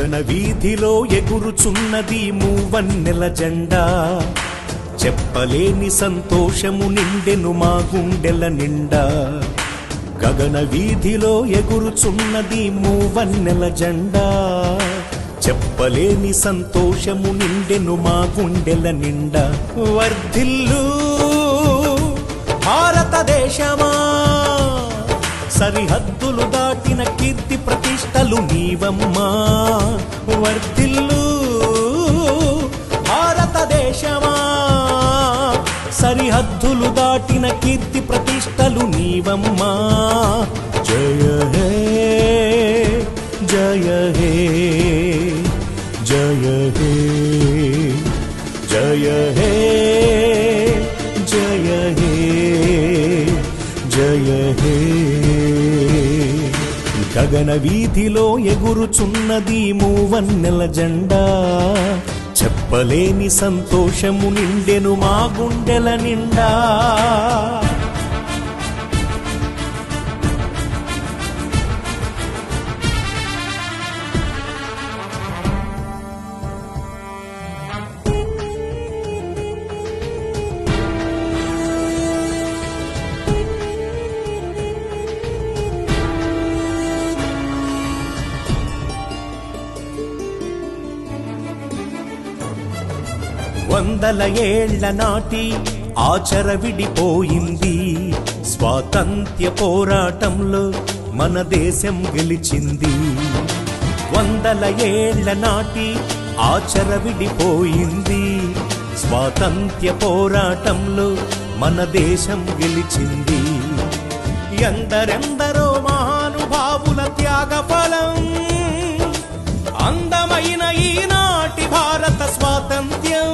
జన వీధిలో ఎగురుచున్నది మూవన్నెల జెండా, చెప్పలేని సంతోషము నిండెను మా గుండెల నిండా. గగన వీధిలో ఎగురుచున్నది మూవన్నెల జెండా, చెప్పలేని సంతోషము నిండెను మా గుండెల నిండా. వర్ధిల్లు భారతదేశమా, సరిహద్దులు దాటిన కీర్తి ప్రతిష్టలు నీవమ్మా. వర్ధిల్లు భారతదేశమా, సరిహద్దులు దాటిన కీర్తి ప్రతిష్టలు నీవమ్మా. జయ హే జయ హే జయ హే జయ హే జయ హే జయ హే. గగన వీధిలో ఎగురుచున్నది మూవన్నెల జెండా, చెప్పలేని సంతోషము నిండెను మా గుండెల నిండా. వందల ఏళ్ల నాటి ఆచర విడిపోయింది, స్వాతంత్ర్య పోరాటంలో మన దేశం గెలిచింది. వందల ఏళ్ల నాటి ఆచర విడిపోయింది, స్వాతంత్ర్య పోరాటంలో మన దేశం గెలిచింది. ఎందరెందరో మహానుభావుల త్యాగ ఫలం అందమైన ఈనాటి భారత స్వాతంత్ర్యం.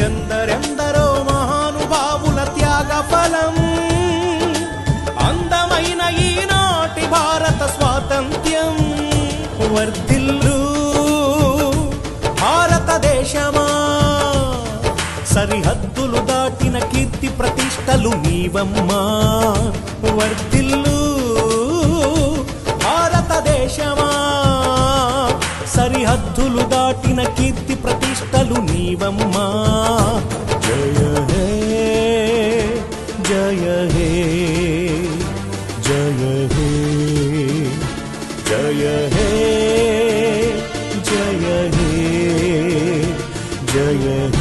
ఎందరెందరో మహానుభావుల త్యాగ ఫలం అందమైన ఈనాటి భారత స్వాతంత్ర్యం. వర్ధిల్లు భారతదేశమా, సరిహద్దులు దాటిన కీర్తి ప్రతిష్టలు నీవమ్మా. వర్ధిల్లు భారతదేశమా, సరిహద్దులు దాటిన కీర్తి ప్రతిష్టలు నీవమ్మా. జయ హే జయ హే జయ హే జయ హే జయ హే జయ హే.